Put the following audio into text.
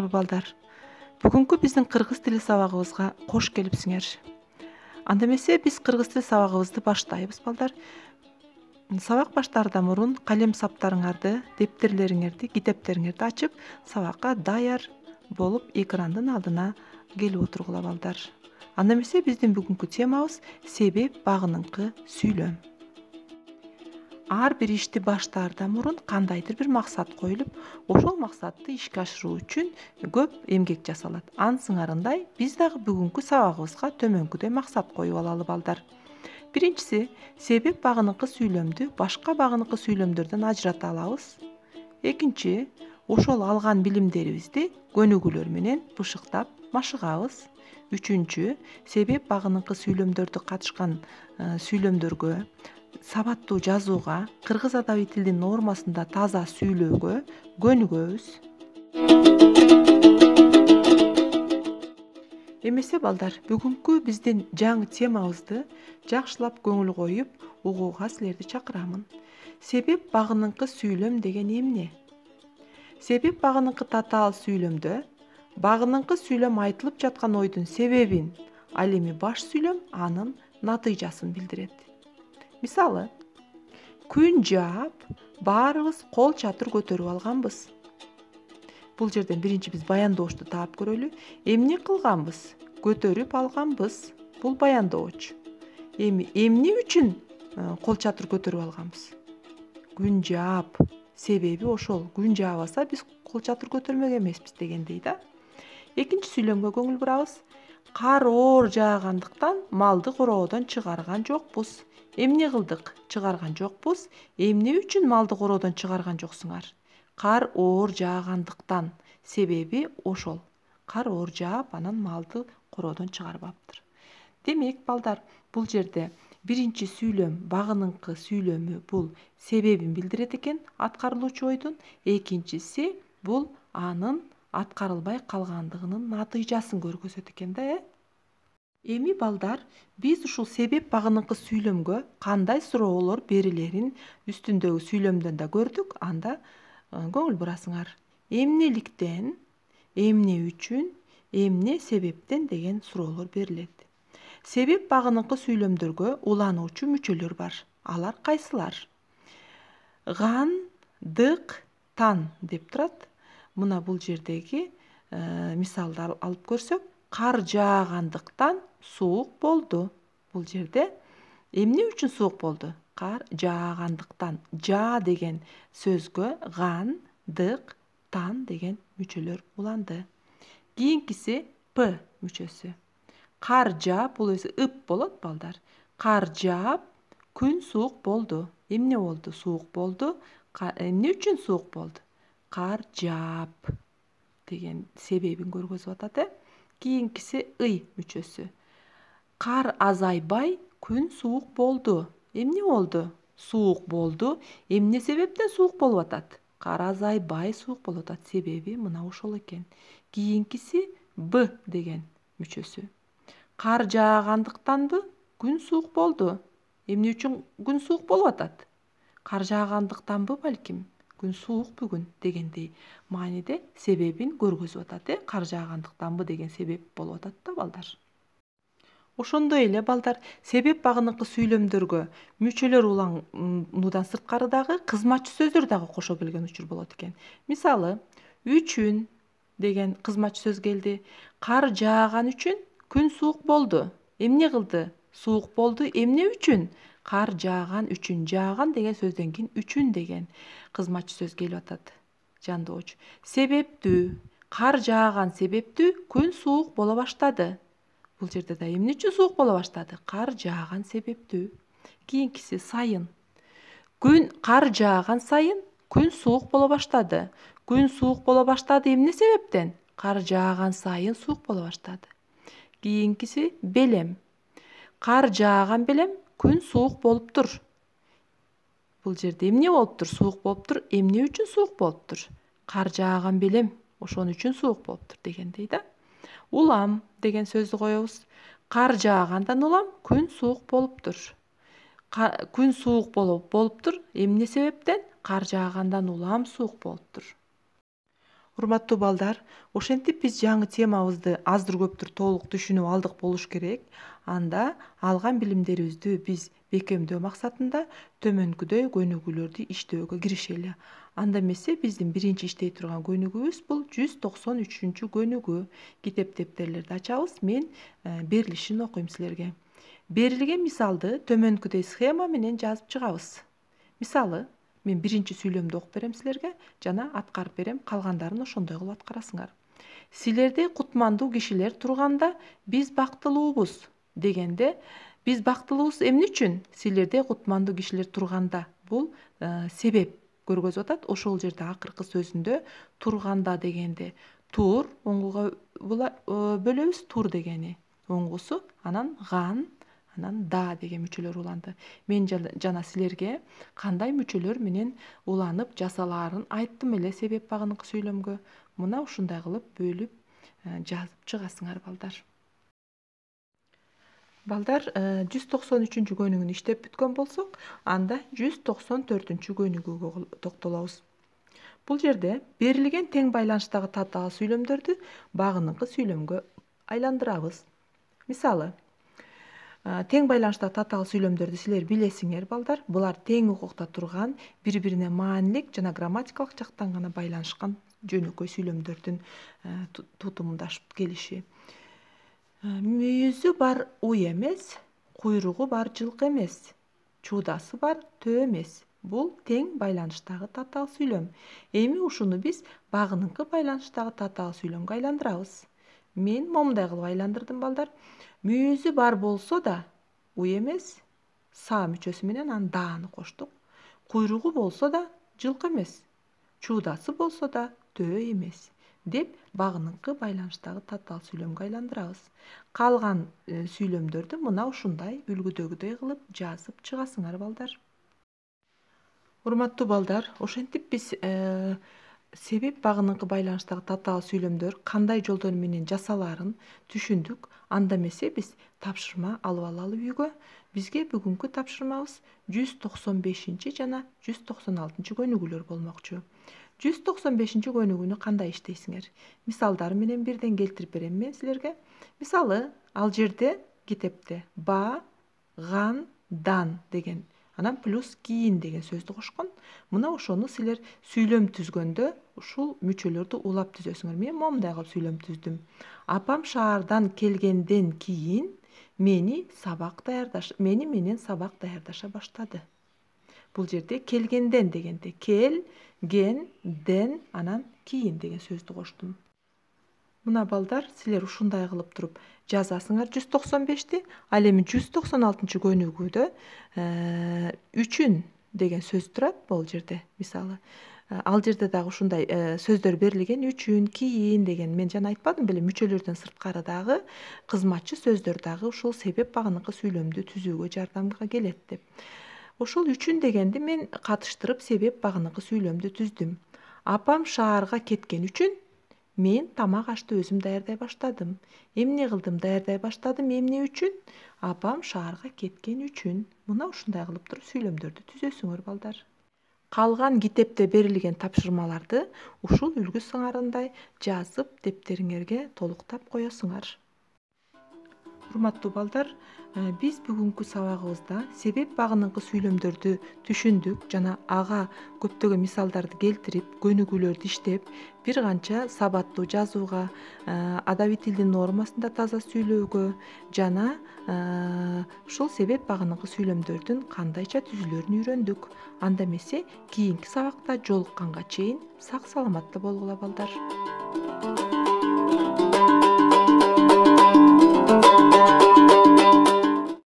саламатсыздарбы балдар? Бүгүнкү биздин кыргыз тили сабагыбызга кош келипсиңер. Анда эмесе биз кыргыз тили сабагыбызды баштайбыз балдар. Сабак баштаардан мурун калем саптарыңарды, дептерлериңерди, китептериңерди ачып, сабакка даяр болуп экрандын алдына келип отургула балдар. Анда эмесе биздин бүгүнкү темабыз себеп багыныңкы сүйлөм. Ар бир ишти баштаардан мурун кандайдыр бир максат коюлуп, ошол максатты ишке ашыруу үчүн көп эмгек жасалат. Анын сыңарындай биз дагы бүгүнкү сабагыбызга төмөнкүдөй максат коюп алалы балдар. Биринчиси, себеп багыныңкы сүйлөмдү башка багыныңкы сүйлөмдөрдөн ажырата алабыз. Экинчи, ошол алган билимдерибизди көнүгүүлөр менен бышыктап машыгабыз. Үчүнчү, себеп багыныңкы сүйлөмдөрдү катышкан сүйлөмдөргө сабаттуу жазууга, кыргыз адабий тилдин нормасында таза сүйлөөгө көнүгөбүз. Эмесе балдар, бүгүнкү биздин жаңы темабызды жакшылап көңүл коюп угууга силерди чакырамын. Себеп багыныңкы сүйлөм деген эмне? Себеп багыныңкы татаал сүйлөмдө багыныңкы сүйлөм айтылып жаткан ойдун себебин, ал эми баш сүйлөм анын натыйжасын билдирет. Мисалы, күн жаап, баарыбыз кол чатыр көтөрүп алганбыз. Бул жерден биринчи биз баяндоочту таап көрөлү. Эмне кылганбыз? Көтөрүп алганбыз. Бул баяндооч. Эми эмне үчүн кол чатыр көтөрүп алганбыз? Күн жаап. Себеби ошол. Күн жаабаса биз кол чатыр көтөрмөк эмеспиз дегендей да. Экинчи сүйлөмгө көңүл бурабыз. Кар оор жаагандыктан малды короодон чыгарган жокпуз. Эмне кылдык? Чыгарган жокпуз. Эмне үчүн малды короодон чыгарган жоксуңар? Кар оор жаагандыктан. Себеби ошол. Кар оор жаап, анан малды короодон чыгарбаптыр. Демек, балдар, бул жерде биринчи сүйлөм, багыныңкы сүйлөмү бул себебин билдирет экен аткарылуучу ойдун. Экинчиси бул анын аткарылбай калгандыгынын натыйжасын көргөзөт экен да, Эми балдар, биз ушул себеп багыныңкы сүйлөмгө кандай суроолор берилерин үстүндөгү сүйлөмдөн да көрдүк. Анда көңүл бурасыңар. Эмнеликтен, эмне үчүн, эмне себептен деген суроолор берилет. Себеп багыныңкы сүйлөмдөргө улануучу мүчөлөр бар. Алар кайсылар? Ган, дык, тан деп турат. Мына бул жердеги мисалды алып көрсөк, кар жаагандыктан суук болду. Бул жерде эмне үчүн суук болду? Кар жаагандыктан. Жаа деген сөзгө ган, дык, тан деген мүчөлөр уланды. Кийинкиси п мүчөсү. Кар жаап, бул өзү ып болот балдар. Кар жаап, күн суук болду. Эмне болду? Суук болду. Эмне үчүн суук болду? Кар жаап деген себебин көргөзүп атат. Кийинкиси ый мүчөсү. Кар азайбай, күн суук болду. Эмне болду? Суук болду. Эмне себептен суук болуп атат? Кар азайбай суук болуп атат. Себеби мына ошол экен. Кийинкиси б деген мүчөсү. Кар жаагандыктанбы? Күн суук болду. Эмне үчүн күн суук болуп атат? Кар жаагандыктанбы балким? Күн суук бүгүн дегендей мааниде себебин көргөзүп атат. Кар жаагандыктанбы деген себеп болуп атат да балдар. Ошондой эле балдар, себеп багыныңкы сүйлөмдөргө мүчөлөр улануудан сырткары дагы кызматчы сөздөр дагы кошо келген учур болот экен. Мисалы, үчүн деген кызматчы сөз келди. Кар жааган үчүн күн суук болду. Эмне кылды? Суук болду. Эмне үчүн? Кар жааган үчүн. Жааган деген сөздөн кийин үчүн деген кызматчы сөз келип атат. Жандооч. Себептүү. Кар жааган себептүү күн суук боло баштады. Бул жерде да эмне үчүн суук боло баштады? Кар жааган себептүү. Кийинкиси сайын. Кар жааган сайын күн суук боло баштады. Күн суук боло баштады эмне себептен? Кар жааган сайын суук боло баштады. Кийинкиси белем. Кар жааган белем күн суук болуптур. Бул жерде эмне болуптур? Суук болуптур. Эмне үчүн суук болуптур? Кар жааган белем, ошон үчүн суук болуптур дегендей да. Улам деген сөздү коебуз. Кар жаагандан улам күн суук болуптур. Күн суук болуптур. Эмне себептен? Кар жаагандан улам суук болуптур. Урматтуу балдар, ошентип биз жаңы темабызды аздыр көптүр толук түшүнүп алдык болуш керек. Анда алган билимдерибизди биз бекемдөө максатында төмөнкүдөй көнүгүүлөрдү иштөөгө киришели. Анда эмесе биздин биринчи иштей турган көнүгүүбүз бул 193 көнүгүү. Китеп дептерлерди ачабыз, мен берилишин окуйм силерге. Берилген мисалды төмөнкүдөй схема менен жазып чыгабыз. Мисалы, мен биринчи сүйлөмдү окуп берем силерге, жана аткарып берем, калгандарын ошондой кылып аткарасыңар. Силерде кутмандуу кишилер турганда биз бактылуубуз дегенде, биз бактылуубуз эмне үчүн? Силерде кутмандуу кишилер турганда, бул себеп көргөзүп атат. Ошол жерде акыркы сөзүндө турганда дегенде тур оңгуга бөлөбүз, тур дегени оңгусу, анан ган, анан да деген мүчөлөр уланды. Мен жана силерге кандай мүчөлөр менен уланып жасалаарын айттым эле себеп багыныкы сүйлөмгө. Мына ушундай кылып бөлүп жазып чыгасыңар балдар. Балдар, 193 көнүгүүнү иштеп бүткөн болсок, анда 194 көнүгүүгө токтолобуз. Бул жерде берилген тең байланыштагы татаал сүйлөмдөрдү багыныкы сүйлөмгө айландырабыз. Мисалы, тең байланыштагы татаал сүйлөмдөрдү силер билесиңер балдар. Булар тең укукта турган, бири-бирине маанилик жана грамматикалык жактан гана байланышкан жөнөкөй сүйлөмдөрдүн тутумундашып келиши. Мүйүзү бар уй эмес, куйругу бар жылкы эмес, чуудасы бар төө эмес. Бул тең байланыштагы татаал сүйлөм. Эми ушуну биз багыныкы байланыштагы татаал сүйлөмгө айландырабыз. Мен момундай кылып айландырдым балдар. Мүйүзү бар болсо да уй эмес, са мүчөсү менен анан дааны коштук. Куйругу болсо да жылкы эмес, чуудасы болсо да төө эмес деп багыныкы байланыштагы татаал сүйлөмгө айландырабыз. Калган сүйлөмдөрдү мына ушундай үлгүдөгүдөй кылып жазып чыгасыңар балдар. Урматтуу балдар, ошентип биз себеп багыныкы байланыштагы татаал сүйлөмдөр кандай жолдор менен жасалаарын түшүндүк. Анда эмесе биз тапшырма алып алалы үйгө. Бизге бүгүнкү тапшырмабыз 195 жана 196 көнүгүүлөр болмокчу. 195 көнүгүүнү кандай иштейсиңер? Мисалдар менен бирден келтирип берем мен силерге. Мисалы, ал жерде китепте ба, ган, дан деген, анан плюс кийин деген сөздү кошкон. Мына ошону силер сүйлөм түзгөндө ушул мүчөлөрдү улап түзөсүңөр. Мен момундай кылып сүйлөм түздүм. Апам шаардан келгенден кийин мени менен сабак даярдаша баштады. Бул жерде келгенден дегенде кел, ген, ден, анан кийин деген сөздү коштум. Мына балдар, силер ушундай кылып туруп жазасыңар 195-ти. Ал эми 196 көнүгүүдө үчүн деген сөз турат бул жерде. Мисалы, ал жерде дагы ушундай сөздөр берилген, үчүн, кийин деген. Мен жана айтпадым беле, мүчөлөрдөн сырткары дагы кызматчы сөздөр дагы ушул себеп багыныкы сүйлөмдү түзүүгө жардамга келет деп. Ошол үчүн дегенди мен катыштырып себеп багыныкы сүйлөмдү түздүм. Апам шаарга кеткен үчүн мен тамак ашты өзүм даярдай баштадым. Эмне кылдым? Даярдай баштадым. Эмне үчүн? Апам шаарга кеткен үчүн. Мына ушундай кылып туруп сүйлөмдөрдү түзөсүңөр балдар. Калган китепте берилген тапшырмаларды ушул үлгү сыңарындай жазып дептериңерге толуктап коесуңар. Урматтуу балдар, биз бүгүнкү сабагыбызда себеп багыныкы сүйлөмдөрдү түшүндүк жана ага көптөгөн мисалдарды келтирип, көнүгүүлөрдү иштеп, бир канча сабаттуу жазууга, адабий тилдин нормасында таза сүйлөөгө жана ушул себеп багыныкы сүйлөмдөрдүн кандайча түзүлөрүн үйрөндүк. Анда эмесе кийинки сабакта жолукканга чейин сак саламатта болгула балдар.